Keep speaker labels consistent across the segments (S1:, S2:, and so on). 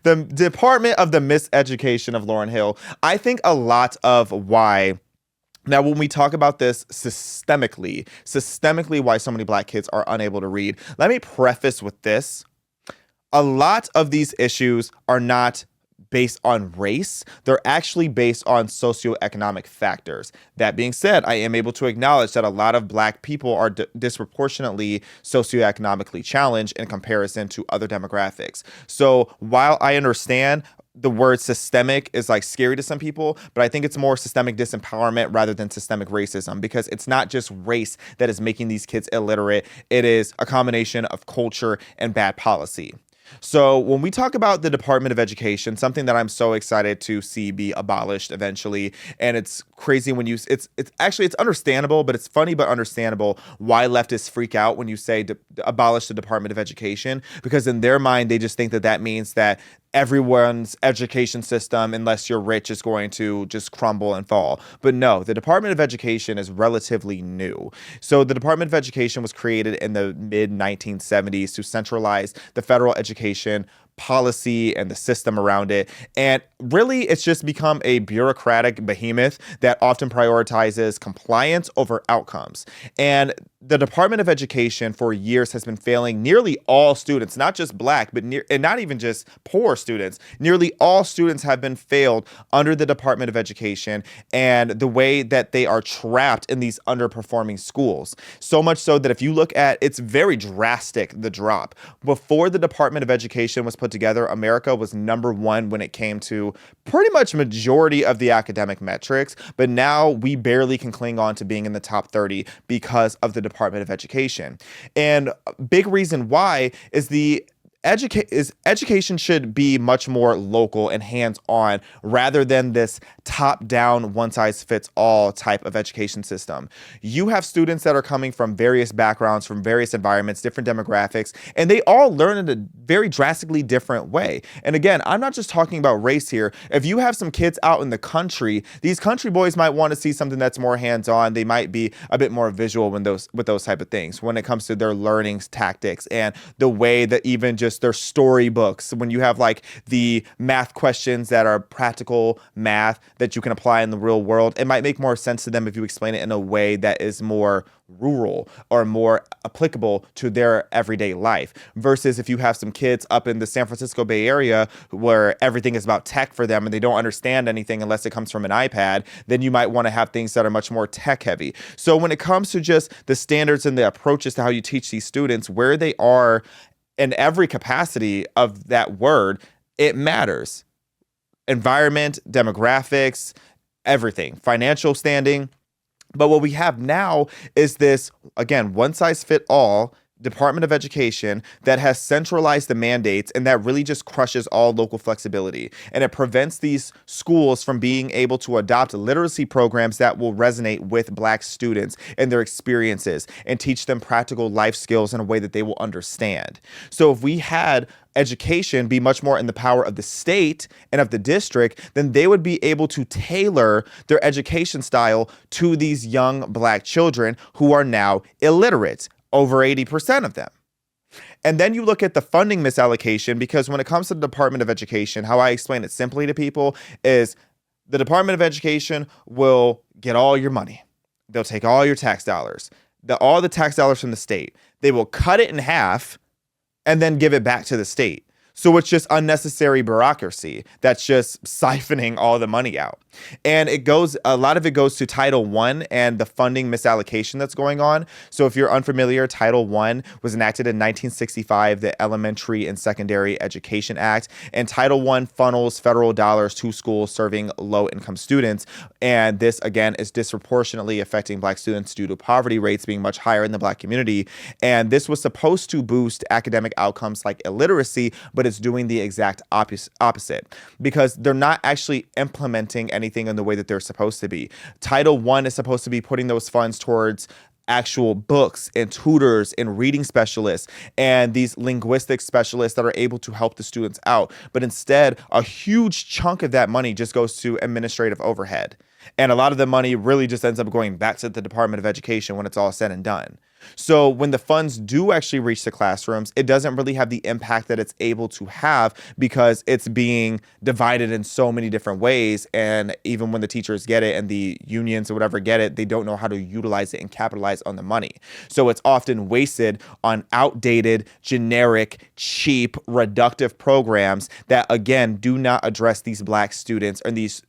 S1: the Department of the Miseducation of Lauryn Hill. I think a lot of why. Now, when we talk about this systemically, why so many black kids are unable to read, let me preface with this. A lot of these issues are not based on race. They're actually based on socioeconomic factors. That being said, I am able to acknowledge that a lot of black people are disproportionately socioeconomically challenged in comparison to other demographics. So while I understand the word systemic is like scary to some people, but I think it's more systemic disempowerment rather than systemic racism, because it's not just race that is making these kids illiterate. It is a combination of culture and bad policy. So when we talk about the Department of Education, something that I'm so excited to see be abolished eventually, and it's crazy when you, it's actually, it's understandable, but it's funny but understandable why leftists freak out when you say abolish the Department of Education, because in their mind, they just think that that means that everyone's education system, unless you're rich, is going to just crumble and fall. But no, the Department of Education is relatively new. So the Department of Education was created in the mid 1970s to centralize the federal education policy and the system around it. And really, it's just become a bureaucratic behemoth that often prioritizes compliance over outcomes. And the Department of Education for years has been failing nearly all students, not just black, but and not even just poor students. Nearly all students have been failed under the Department of Education and the way that they are trapped in these underperforming schools. So much so that if you look at, it's very drastic, the drop. Before the Department of Education was put together, America was number one when it came to pretty much majority of the academic metrics. But now we barely can cling on to being in the top 30 because of the Department of Education. And a big reason why is education should be much more local and hands-on rather than this top-down, one-size-fits-all type of education system. You have students that are coming from various backgrounds, from various environments, different demographics, and they all learn in a very drastically different way. And again, I'm not just talking about race here. If you have some kids out in the country, these country boys might want to see something that's more hands-on. They might be a bit more visual with those type of things when it comes to their learning tactics and the way that even just their storybooks, when you have like the math questions that are practical math that you can apply in the real world, it might make more sense to them if you explain it in a way that is more rural or more applicable to their everyday life, versus if you have some kids up in the San Francisco Bay Area where everything is about tech for them and they don't understand anything unless it comes from an iPad, then you might want to have things that are much more tech heavy. So when it comes to just the standards and the approaches to how you teach these students, where they are in every capacity of that word, it matters. Environment, demographics, everything, financial standing. But what we have now is this, again, one size fit all Department of Education that has centralized the mandates, and that really just crushes all local flexibility. And it prevents these schools from being able to adopt literacy programs that will resonate with Black students and their experiences and teach them practical life skills in a way that they will understand. So if we had education be much more in the power of the state and of the district, then they would be able to tailor their education style to these young Black children who are now illiterate, over 80% of them. And then you look at the funding misallocation, because when it comes to the Department of Education, how I explain it simply to people is the Department of Education will get all your money. They'll take all your tax dollars, all the tax dollars from the state. They will cut it in half and then give it back to the state. So it's just unnecessary bureaucracy that's just siphoning all the money out. And a lot of it goes to Title I and the funding misallocation that's going on. So if you're unfamiliar, Title I was enacted in 1965, the Elementary and Secondary Education Act. And Title I funnels federal dollars to schools serving low-income students. And this, again, is disproportionately affecting Black students due to poverty rates being much higher in the Black community. And this was supposed to boost academic outcomes like illiteracy, but it's doing the exact opposite, because they're not actually implementing anything in the way that they're supposed to be. Title I is supposed to be putting those funds towards actual books and tutors and reading specialists and these linguistic specialists that are able to help the students out. But instead, a huge chunk of that money just goes to administrative overhead. And a lot of the money really just ends up going back to the Department of Education when it's all said and done. So when the funds do actually reach the classrooms, it doesn't really have the impact that it's able to have because it's being divided in so many different ways. And even when the teachers get it and the unions or whatever get it, they don't know how to utilize it and capitalize on the money. So it's often wasted on outdated, generic, cheap, reductive programs that, again, do not address these Black students and these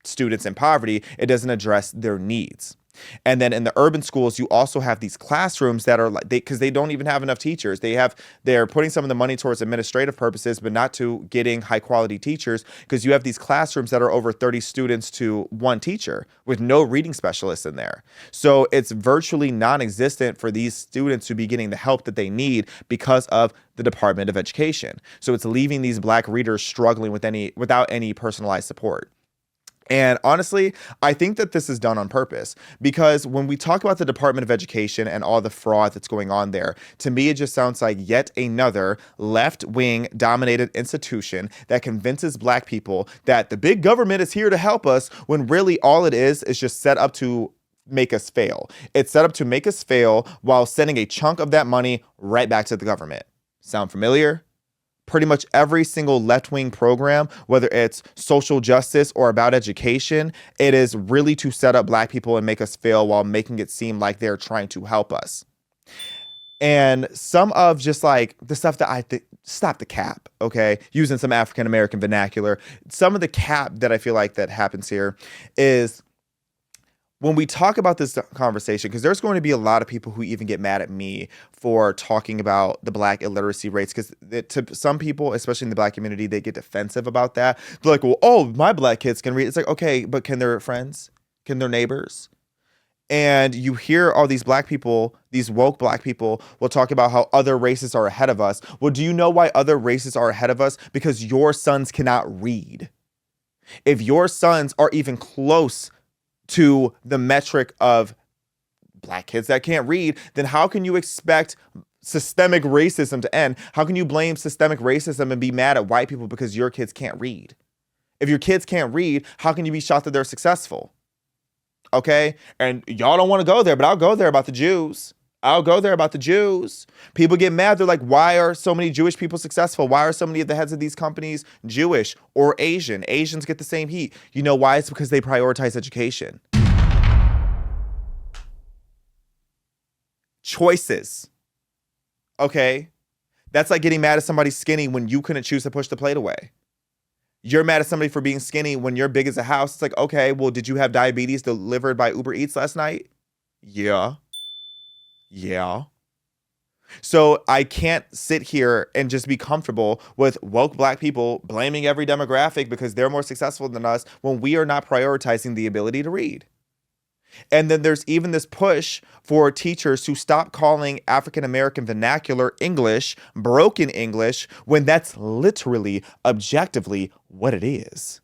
S1: students in poverty. It doesn't address their needs. And then in the urban schools, you also have these classrooms that are like, because they don't even have enough teachers. They're putting some of the money towards administrative purposes, but not to getting high quality teachers, because you have these classrooms that are over 30 students to one teacher with no reading specialists in there. So it's virtually non-existent for these students to be getting the help that they need because of the Department of Education. So it's leaving these Black readers struggling without any personalized support. And honestly, I think that this is done on purpose, because when we talk about the Department of Education and all the fraud that's going on there, to me, it just sounds like yet another left-wing dominated institution that convinces Black people that the big government is here to help us, when really all it is just set up to make us fail. It's set up to make us fail while sending a chunk of that money right back to the government. Sound familiar? Pretty much every single left-wing program, whether it's social justice or about education, it is really to set up Black people and make us fail while making it seem like they're trying to help us. And some of just like the stuff that I think, stop the cap, okay? Using some African-American vernacular. Some of the cap that I feel like that happens here is when we talk about this conversation, because there's going to be a lot of people who even get mad at me for talking about the Black illiteracy rates, because to some people, especially in the Black community, they get defensive about that. They're like, well, oh, my Black kids can read. It's like, okay, but can their friends? Can their neighbors? And you hear all these Black people, these woke Black people will talk about how other races are ahead of us. Well, do you know why other races are ahead of us? Because your sons cannot read. If your sons are even close to the metric of Black kids that can't read, then how can you expect systemic racism to end? How can you blame systemic racism and be mad at white people because your kids can't read? If your kids can't read, how can you be shocked that they're successful? Okay? And y'all don't want to go there, but I'll go there about the Jews. I'll go there about the Jews. People get mad. They're like, why are so many Jewish people successful? Why are so many of the heads of these companies Jewish or Asian? Asians get the same heat. You know why? It's because they prioritize education. Choices. Okay? That's like getting mad at somebody skinny when you couldn't choose to push the plate away. You're mad at somebody for being skinny when you're big as a house. It's like, okay, well, did you have diabetes delivered by Uber Eats last night? Yeah. So I can't sit here and just be comfortable with woke Black people blaming every demographic because they're more successful than us when we are not prioritizing the ability to read. And then there's even this push for teachers to stop calling African American vernacular English broken English, when that's literally, objectively what it is.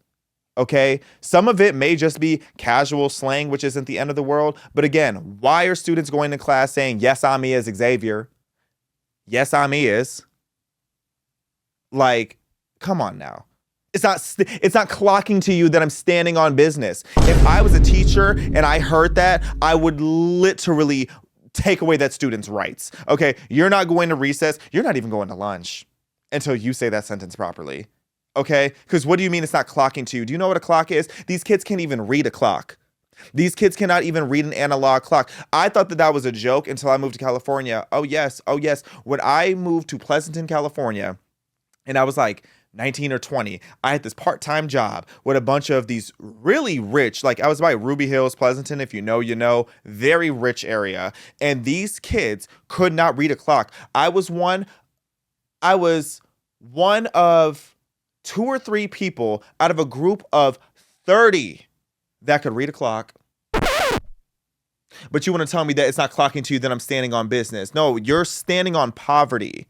S1: Okay, some of it may just be casual slang, which isn't the end of the world. But again, why are students going to class saying, yes, I'm is Xavier? Yes, I'm is. Like, come on now. It's not clocking to you that I'm standing on business. If I was a teacher and I heard that, I would literally take away that student's rights. Okay, you're not going to recess. You're not even going to lunch until you say that sentence properly. Okay, because what do you mean it's not clocking to you? Do you know what a clock is? These kids can't even read a clock. These kids cannot even read an analog clock. I thought that was a joke until I moved to California. Oh yes. When I moved to Pleasanton, California, and I was like 19 or 20, I had this part-time job with a bunch of these really rich, like I was by Ruby Hills, Pleasanton, if you know, you know, very rich area. And these kids could not read a clock. I was one of 2 or 3 people out of a group of 30 that could read a clock. But you want to tell me that it's not clocking to you that I'm standing on business. No, you're standing on poverty.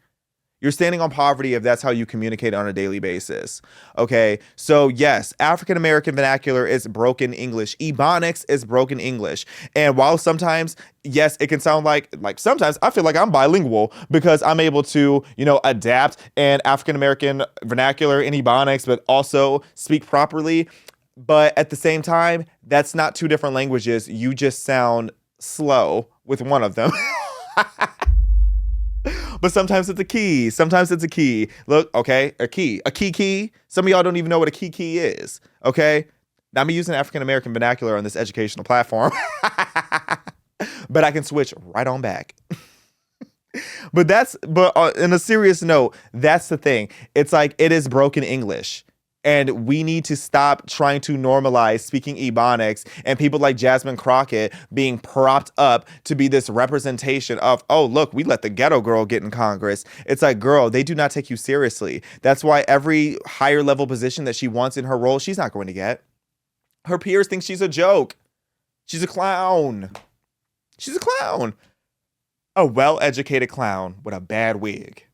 S1: You're standing on poverty if that's how you communicate on a daily basis. Okay, so yes, African American vernacular is broken English. Ebonics is broken English. And while sometimes, yes, it can sound like sometimes I feel like I'm bilingual because I'm able to, adapt an African American vernacular in Ebonics, but also speak properly. But at the same time, that's not 2 different languages. You just sound slow with one of them. But sometimes it's a key. Sometimes it's a key. Look, okay, a key. Some of y'all don't even know what a key is. Okay, now I'm using African American vernacular on this educational platform, but I can switch right on back. But on a serious note, that's the thing. It's like it is broken English. And we need to stop trying to normalize speaking Ebonics and people like Jasmine Crockett being propped up to be this representation of, oh, look, we let the ghetto girl get in Congress. It's like, girl, they do not take you seriously. That's why every higher level position that she wants in her role, she's not going to get. Her peers think she's a joke. She's a clown. She's a clown. A well-educated clown with a bad wig.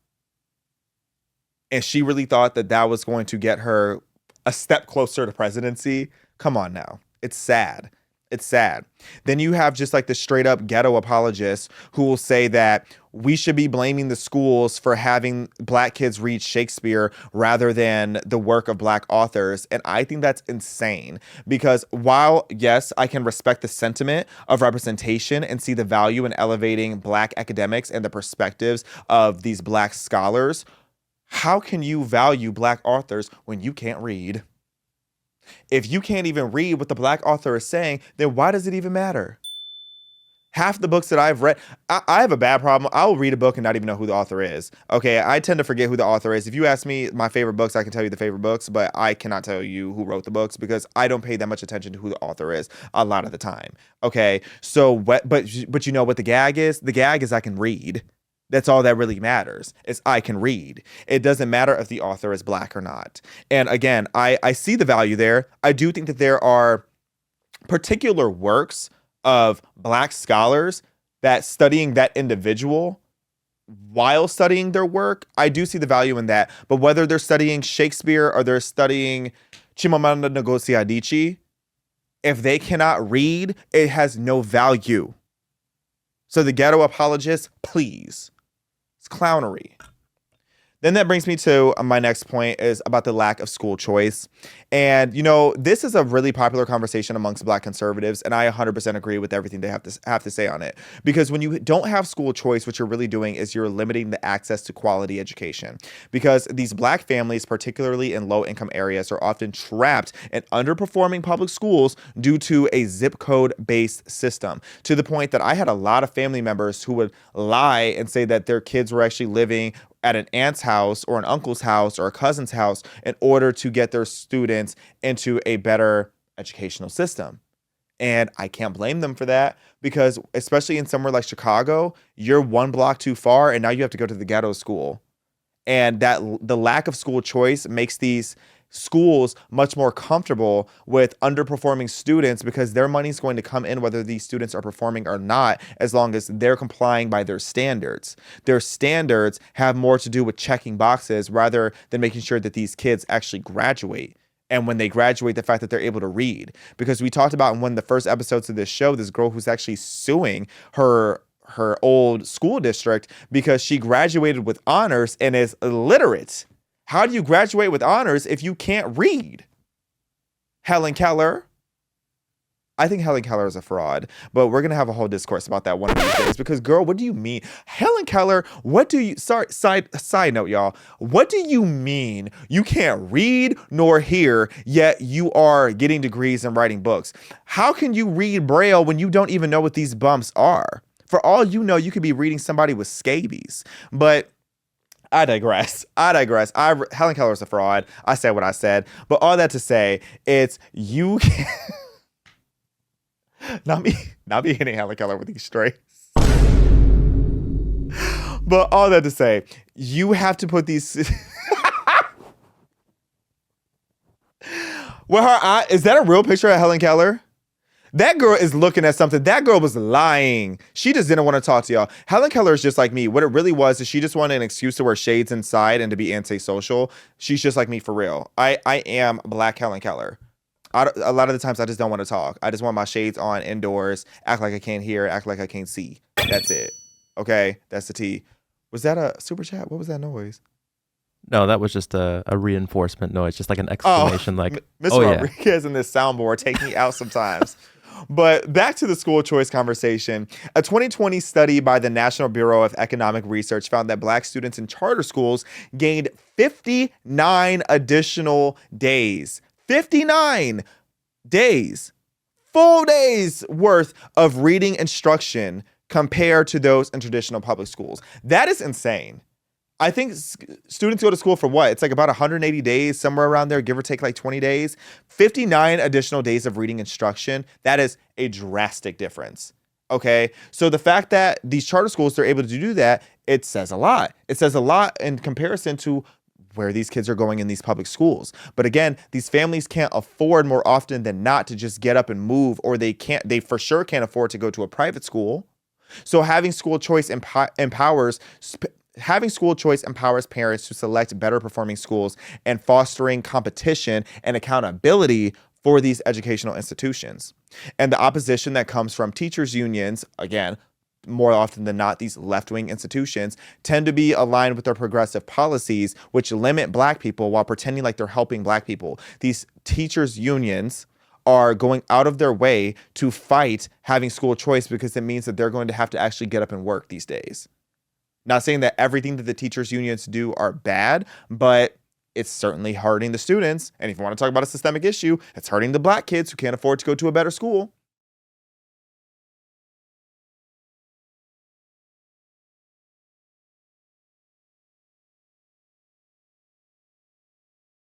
S1: And she really thought that that was going to get her a step closer to presidency. Come on now. It's sad. It's sad. Then you have just like the straight up ghetto apologists who will say that we should be blaming the schools for having black kids read Shakespeare rather than the work of black authors. And I think that's insane because while, yes, I can respect the sentiment of representation and see the value in elevating black academics and the perspectives of these black scholars, how can you value black authors when you can't read? If you can't even read what the black author is saying, then why does it even matter? Half the books that I've read, I have a bad problem. I will read a book and not even know who the author is. Okay, I tend to forget who the author is. If you ask me my favorite books, I can tell you the favorite books, but I cannot tell you who wrote the books because I don't pay that much attention to who the author is a lot of the time. Okay, so but you know what the gag is? The gag is I can read. That's all that really matters is I can read. It doesn't matter if the author is black or not. And again, I see the value there. I do think that there are particular works of black scholars that studying that individual while studying their work, I do see the value in that. But whether they're studying Shakespeare or they're studying Chimamanda Ngozi Adichie, if they cannot read, it has no value. So the ghetto apologists, please. It's clownery. Then that brings me to my next point is about the lack of school choice. And, you know, this is a really popular conversation amongst black conservatives, and I 100% agree with everything they have to say on it. Because when you don't have school choice, what you're really doing is you're limiting the access to quality education. Because these black families, particularly in low-income areas, are often trapped in underperforming public schools due to a zip code-based system. To the point that I had a lot of family members who would lie and say that their kids were actually living at an aunt's house or an uncle's house or a cousin's house in order to get their students into a better educational system. And I can't blame them for that because especially in somewhere like Chicago, you're one block too far and now you have to go to the ghetto school. And that the lack of school choice makes these schools much more comfortable with underperforming students because their money is going to come in whether these students are performing or not, as long as they're complying by their standards. Their standards have more to do with checking boxes rather than making sure that these kids actually graduate. And when they graduate, the fact that they're able to read. Because we talked about in one of the first episodes of this show, this girl who's actually suing her old school district because she graduated with honors and is illiterate. How do you graduate with honors if you can't read? Helen Keller. I think Helen Keller is a fraud, but we're going to have a whole discourse about that one of these days because, girl, what do you mean? Helen Keller, what do you, side note, y'all. What do you mean you can't read nor hear, yet you are getting degrees and writing books? How can you read Braille when you don't even know what these bumps are? For all you know, you could be reading somebody with scabies, but I digress. Helen Keller is a fraud. I said what I said. But all that to say, it's you can not me hitting Helen Keller with these straights. But all that to say, you have to put these well, her eye, is that a real picture of Helen Keller? That girl is looking at something. That girl was lying. She just didn't want to talk to y'all. Helen Keller is just like me. What it really was is she just wanted an excuse to wear shades inside and to be antisocial. She's just like me for real. I am Black Helen Keller. A lot of the times I just don't want to talk. I just want my shades on indoors, act like I can't hear, act like I can't see. That's it. Okay? That's the T. Was that a super chat? What was that noise?
S2: No, that was just a reinforcement noise, just like an exclamation, like,
S1: Mr. Rodriguez and this soundboard take me out sometimes. But back to the school choice conversation. A 2020 study by the National Bureau of Economic Research found that Black students in charter schools gained 59 additional days. 59 days. Full days worth of reading instruction compared to those in traditional public schools. That is insane. I think students go to school for what? It's like about 180 days, somewhere around there, give or take like 20 days. 59 additional days of reading instruction. That is a drastic difference. Okay. So the fact that these charter schools are able to do that, it says a lot. It says a lot in comparison to where these kids are going in these public schools. But again, these families can't afford more often than not to just get up and move, or they for sure can't afford to go to a private school. So having school choice empowers parents to select better performing schools and fostering competition and accountability for these educational institutions. And the opposition that comes from teachers' unions, again, more often than not, these left-wing institutions tend to be aligned with their progressive policies, which limit Black people while pretending like they're helping Black people. These teachers' unions are going out of their way to fight having school choice because it means that they're going to have to actually get up and work these days. Not saying that everything that the teachers unions do are bad, but it's certainly hurting the students. And if you want to talk about a systemic issue, it's hurting the Black kids who can't afford to go to a better school.